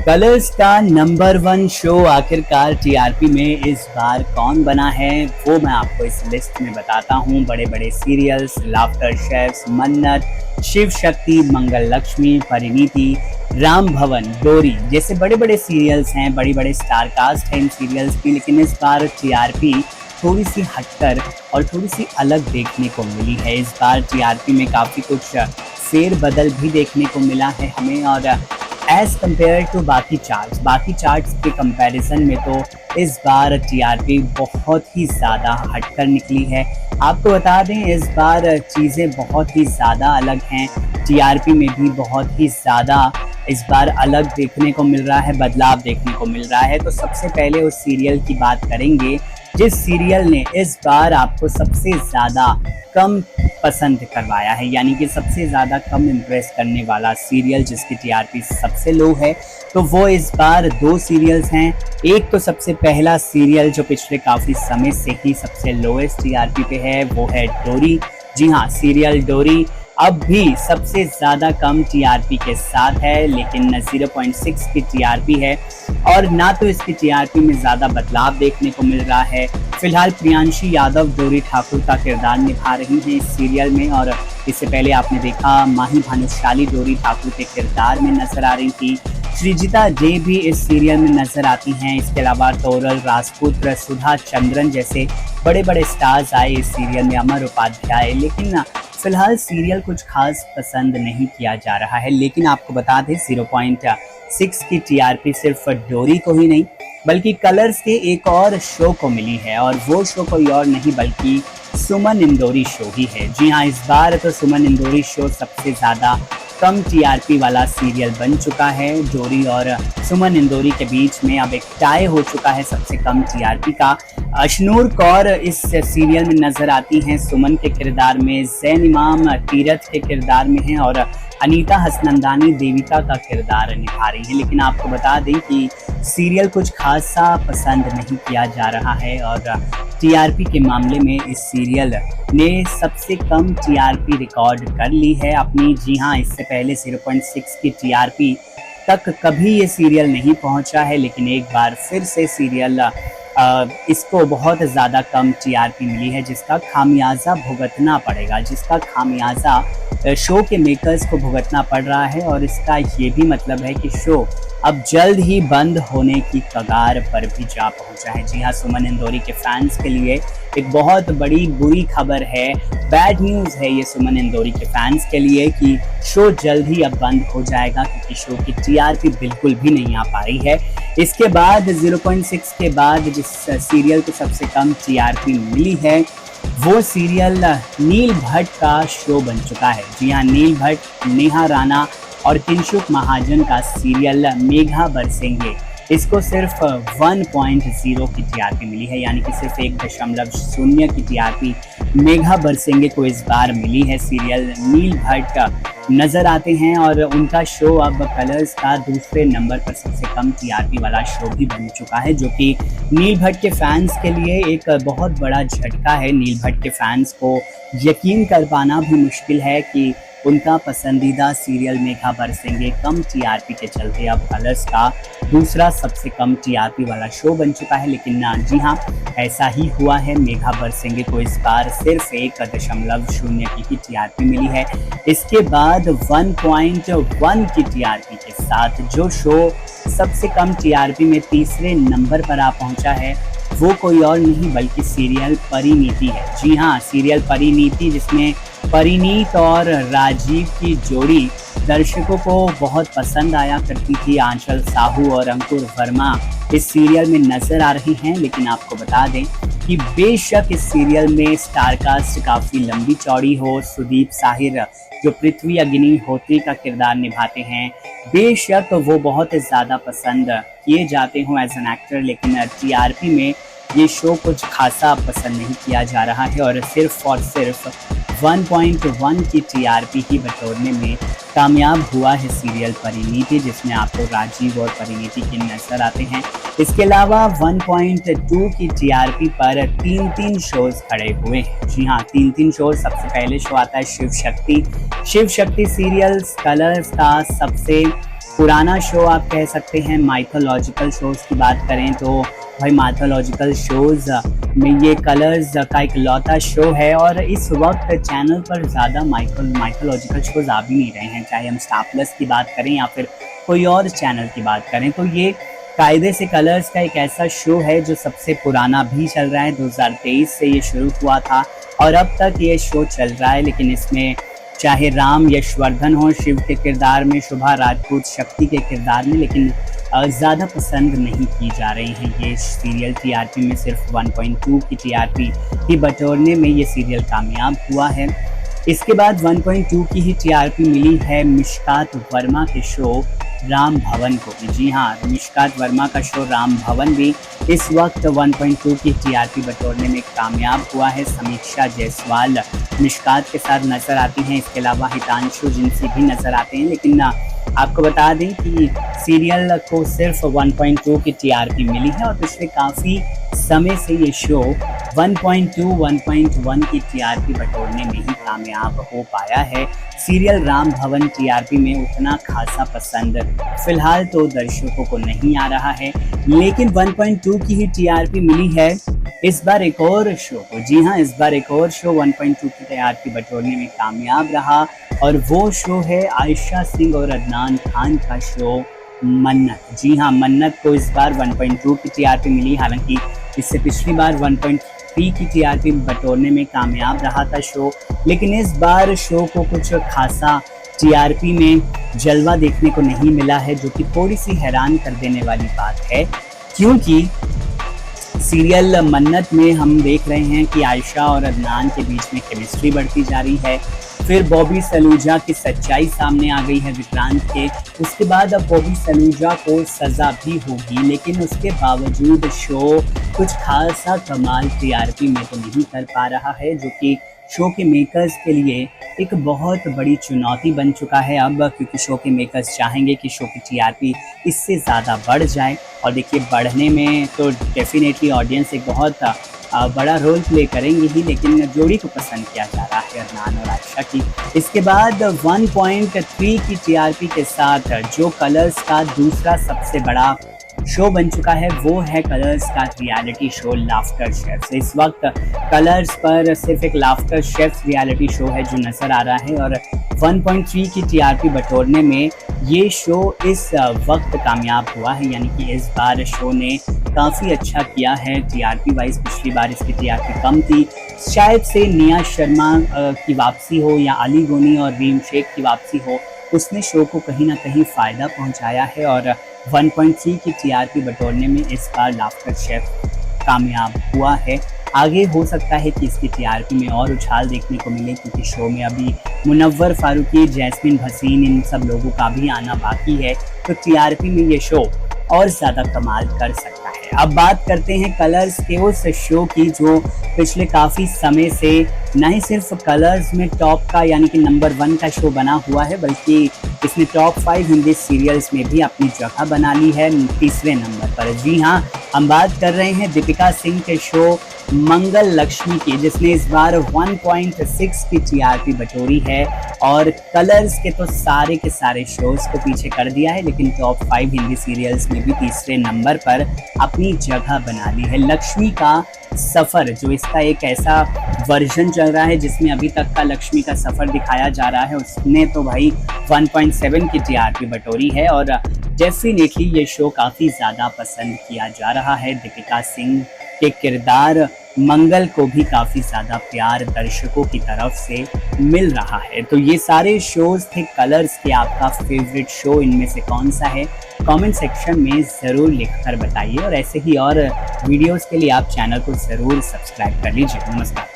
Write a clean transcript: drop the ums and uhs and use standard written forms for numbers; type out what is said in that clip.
Colours का number one show आखिरकार TRP में इस बार कौन बना है वो मैं आपको इस लिस्ट में बताता हूँ। बड़े बड़े सीरियल्स लाफ्टर शेफ्स, मन्नत, शिव शक्ति, मंगल लक्ष्मी, परिणीति, राम भवन, डोरी जैसे बड़े बड़े सीरियल्स हैं। बड़ी बड़े स्टार कास्ट हैं इन सीरियल्स की, लेकिन इस बार टीआरपी थोड़ी सी हटकर और थोड़ी सी अलग देखने को मिली है। इस बार टीआरपी में काफ़ी कुछ फेर बदल भी देखने को मिला है हमें, और एज कम्पेयर टू बाकी चार्ट्स के कंपैरिजन में तो इस बार टीआरपी बहुत ही ज़्यादा हटकर निकली है। आपको बता दें इस बार चीज़ें बहुत ही ज़्यादा अलग हैं। टीआरपी में भी बहुत ही ज़्यादा इस बार अलग देखने को मिल रहा है, बदलाव देखने को मिल रहा है। तो सबसे पहले उस सीरियल की बात करेंगे जिस सीरियल ने इस बार आपको सबसे ज़्यादा कम पसंद करवाया है, यानी कि सबसे ज़्यादा कम इम्प्रेस करने वाला सीरियल जिसकी टीआरपी सबसे लो है। तो वो इस बार दो सीरियल्स हैं। एक तो सबसे पहला सीरियल जो पिछले काफ़ी समय से ही सबसे लोएस्ट टीआरपी पे है वो है डोरी। जी हाँ, सीरियल डोरी अब भी सबसे ज़्यादा कम टीआरपी के साथ है, लेकिन 0.6 की टीआरपी है और ना तो इसकी टीआरपी में ज़्यादा बदलाव देखने को मिल रहा है। फिलहाल प्रियांशी यादव डोरी ठाकुर का किरदार निभा रही हैं इस सीरियल में, और इससे पहले आपने देखा माही भानुशाली डोरी ठाकुर के किरदार में नजर आ रही थी। सृजिता जे भी इस सीरियल में नजर आती हैं। इसके अलावा तोरल राजपूत, सुधा चंद्रन जैसे बड़े बड़े स्टार्स आए इस सीरियल में, अमर उपाध्याय। लेकिन फिलहाल सीरियल कुछ खास पसंद नहीं किया जा रहा है। लेकिन आपको बता दें 0.6 की टीआरपी सिर्फ डोरी को ही नहीं बल्कि कलर्स के एक और शो को मिली है, और वो शो कोई और नहीं बल्कि सुमन इंदौरी शो ही है। जी हाँ, इस बार तो सुमन इंदौरी शो सबसे ज़्यादा कम टीआरपी वाला सीरियल बन चुका है। डोरी और सुमन इंदौरी के बीच में अब एक टाई हो चुका है सबसे कम टीआरपी का। अशनूर कौर इस सीरियल में नजर आती हैं सुमन के किरदार में, जैन इमाम तीरथ के किरदार में हैं, और अनीता हसनंदानी देविका का किरदार निभा रही है। लेकिन आपको बता दें कि सीरियल कुछ खासा पसंद नहीं किया जा रहा है, और टीआरपी के मामले में इस सीरियल ने सबसे कम टीआरपी रिकॉर्ड कर ली है अपनी। जी हाँ, इससे पहले 0.6 की टीआरपी तक कभी ये सीरियल नहीं पहुंचा है, लेकिन एक बार फिर से सीरियल इसको बहुत ज़्यादा कम टीआरपी मिली है, जिसका खामियाजा भुगतना पड़ेगा, जिसका खामियाजा शो के मेकर्स को भुगतना पड़ रहा है। और इसका ये भी मतलब है कि शो अब जल्द ही बंद होने की कगार पर भी जा पहुंचा है। जी हाँ, सुमन इंदौरी के फैंस के लिए एक बहुत बड़ी बुरी खबर है, बैड न्यूज़ है ये सुमन इंदौरी के फैंस के लिए कि शो जल्द ही अब बंद हो जाएगा, क्योंकि शो की टीआरपी बिल्कुल भी नहीं आ पा रही है। इसके बाद 0.6 के बाद जिस सीरियल को सबसे कम टीआरपी मिली है वो सीरियल नील भट्ट का शो बन चुका है। जी हाँ, नील भट्ट, नेहा राणा और किंशुक महाजन का सीरियल मेघा बरसेंगे, इसको सिर्फ 1.0 की टीआरपी मिली है, यानी कि सिर्फ 1.0 की टीआरपी मेघा बरसेंगे को इस बार मिली है। सीरियल नील भट्ट नज़र आते हैं और उनका शो अब कलर्स का दूसरे नंबर पर सबसे कम टीआरपी वाला शो भी बन चुका है, जो कि नील भट्ट के फैंस के लिए एक बहुत बड़ा झटका है। नील भट्ट के फैंस को यकीन कर पाना भी मुश्किल है कि उनका पसंदीदा सीरियल मेघा बरसेंगे कम टीआरपी के चलते अब कलर्स का दूसरा सबसे कम टीआरपी वाला शो बन चुका है। लेकिन जी हाँ, ऐसा ही हुआ है। मेघा बरसेंगे को इस बार सिर्फ 1.0 की टीआरपी मिली है। इसके बाद 1.1 की टीआरपी के साथ जो शो सबसे कम टीआरपी में तीसरे नंबर पर आ पहुंचा है वो कोई और नहीं बल्कि सीरियल परिणीति है। जी हाँ, सीरियल परिणीति, जिसमें परिणीत और राजीव की जोड़ी दर्शकों को बहुत पसंद आया करती थी। आंचल साहू और अंकुर वर्मा इस सीरियल में नजर आ रही हैं। लेकिन आपको बता दें कि बेशक इस सीरियल में स्टार कास्ट काफ़ी लंबी चौड़ी हो, सुदीप साहिर जो पृथ्वी अग्निहोत्री का किरदार निभाते हैं, बेशक वो बहुत ज़्यादा पसंद किए जाते हों एज एन एक्टर, लेकिन टीआरपी में ये शो कुछ खासा पसंद नहीं किया जा रहा है, और सिर्फ 1.1 की टीआरपी ही बटोरने में कामयाब हुआ है सीरियल परिणीति, जिसमें आपको राजीव और परिणीति के नजर आते हैं। इसके अलावा 1.2 की टीआरपी पर 3 शोज खड़े हुए हैं। जी हाँ, 3 शोज। सबसे पहले शो आता है शिव शक्ति। शिव शक्ति सीरियल कलर्स का सबसे पुराना शो आप कह सकते हैं। माइथोलॉजिकल शोज़ की बात करें तो भाई माइथोलॉजिकल शोज़ में ये कलर्स का एक लौता शो है और इस वक्त चैनल पर ज़्यादा माइथोलॉजिकल शोज़ आ भी नहीं रहे हैं, चाहे हम स्टार प्लस की बात करें या फिर कोई और चैनल की बात करें। तो ये कायदे से कलर्स का एक ऐसा शो है जो सबसे पुराना भी चल रहा है। 2023 से ये शुरू हुआ था और अब तक ये शो चल रहा है, लेकिन इसमें चाहे राम यशवर्धन हो शिव के किरदार में, शुभा राजपूत शक्ति के किरदार में, लेकिन ज़्यादा पसंद नहीं की जा रही हैं ये सीरियल। टीआरपी में सिर्फ 1.2 की टीआरपी ही बटोरने में ये सीरियल कामयाब हुआ है। इसके बाद 1.2 की ही टीआरपी मिली है मिशकात वर्मा के शो राम भवन को भी। जी हाँ, मिशकात वर्मा का शो राम भवन भी इस वक्त 1.2 की टीआरपी बटोरने में कामयाब हुआ है। समीक्षा जायसवाल मिशकात के साथ नजर आती हैं, इसके अलावा हितांशु जिनसी भी नजर आते हैं। लेकिन आपको बता दें कि सीरियल को सिर्फ 1.2 की टीआरपी मिली है और पिछले काफ़ी समय से ये शो 1.2, 1.1 की टीआरपी बटोरने में ही कामयाब हो पाया है। सीरियल राम भवन टीआरपी में उतना खासा पसंद फिलहाल तो दर्शकों को नहीं आ रहा है, लेकिन 1.2 की ही टीआरपी मिली है इस बार एक और शो को। जी हाँ, इस बार एक और शो 1.2 की टीआरपी बटोरने में कामयाब रहा और वो शो है आयशा सिंह और अदनान खान का शो मन्नत। जी हाँ, मन्नत को इस बार 1.2 की टीआरपी मिली, हालांकि इससे पिछली बार 1.3 की टीआरपी बटोरने में कामयाब रहा था शो, लेकिन इस बार शो को कुछ खासा टीआरपी में जलवा देखने को नहीं मिला है, जो कि थोड़ी सी हैरान कर देने वाली बात है, क्योंकि सीरियल मन्नत में हम देख रहे हैं कि आयशा और अदनान के बीच में केमिस्ट्री बढ़ती जा रही है। फिर बॉबी सलूजा की सच्चाई सामने आ गई है विक्रांत के, उसके बाद अब बॉबी सलूजा को सज़ा भी होगी, लेकिन उसके बावजूद शो कुछ खासा कमाल टीआरपी में तो नहीं कर पा रहा है, जो कि शो के मेकर्स के लिए एक बहुत बड़ी चुनौती बन चुका है अब, क्योंकि शो के मेकर्स चाहेंगे कि शो की टीआरपी इससे ज़्यादा बढ़ जाए। और देखिए, बढ़ने में तो डेफिनेटली ऑडियंस एक बहुत बड़ा रोल प्ले करेंगे ही, लेकिन जोड़ी को पसंद किया जा रहा है अदनान और आयशा की। इसके बाद 1.3 की टीआरपी के साथ जो कलर्स का दूसरा सबसे बड़ा शो बन चुका है वो है कलर्स का रियलिटी शो लाफ्टर शेफ्स। इस वक्त कलर्स पर सिर्फ एक लाफ्टर शेफ्स रियलिटी शो है जो नज़र आ रहा है और 1.3 की टीआरपी बटोरने में ये शो इस वक्त कामयाब हुआ है, यानी कि इस बार शो ने काफ़ी अच्छा किया है टीआरपी वाइज। पिछली बार इसकी टीआरपी कम थी, शायद से निया शर्मा की वापसी हो या अली गोनी और रीम शेख की वापसी हो, उसने शो को कहीं ना कहीं फ़ायदा पहुंचाया है और 1.3 की टीआरपी बटोरने में इस बार लाफ्टर शेफ कामयाब हुआ है। आगे हो सकता है कि इसकी टीआरपी में और उछाल देखने को मिले, क्योंकि शो में अभी मुनव्वर फारूकी, जैस्मिन भसीन, इन सब लोगों का भी आना बाकी है, तो टीआरपी में ये शो और ज़्यादा कमाल कर सकता है। अब बात करते हैं कलर्स के उस शो की जो पिछले काफ़ी समय से न ही सिर्फ कलर्स में टॉप का यानी कि नंबर 1 का शो बना हुआ है, बल्कि इसने टॉप 5 हिंदी सीरियल्स में भी अपनी जगह बना ली है, तीसरे नंबर पर। जी हाँ, हम बात कर रहे हैं दीपिका सिंह के शो मंगल लक्ष्मी की, जिसने इस बार 1.6 की टीआरपी बटोरी है और कलर्स के तो सारे के सारे शोज़ को पीछे कर दिया है, लेकिन टॉप 5 हिंदी सीरियल्स में भी तीसरे नंबर पर अपनी जगह बना ली है। लक्ष्मी का सफ़र, जो इसका एक ऐसा वर्जन चल रहा है जिसमें अभी तक का लक्ष्मी का सफ़र दिखाया जा रहा है, उसने तो भाई 1.7 की टीआरपी बटोरी है और डेफिनेटली ये शो काफ़ी ज़्यादा पसंद किया जा रहा है। दीपिका सिंह के किरदार मंगल को भी काफ़ी ज़्यादा प्यार दर्शकों की तरफ से मिल रहा है। तो ये सारे शोज़ थे कलर्स के, आपका फेवरेट शो इनमें से कौन सा है? कमेंट सेक्शन में ज़रूर लिखकर बताइए और ऐसे ही और वीडियोस के लिए आप चैनल को ज़रूर सब्सक्राइब कर लीजिए। नमस्कार।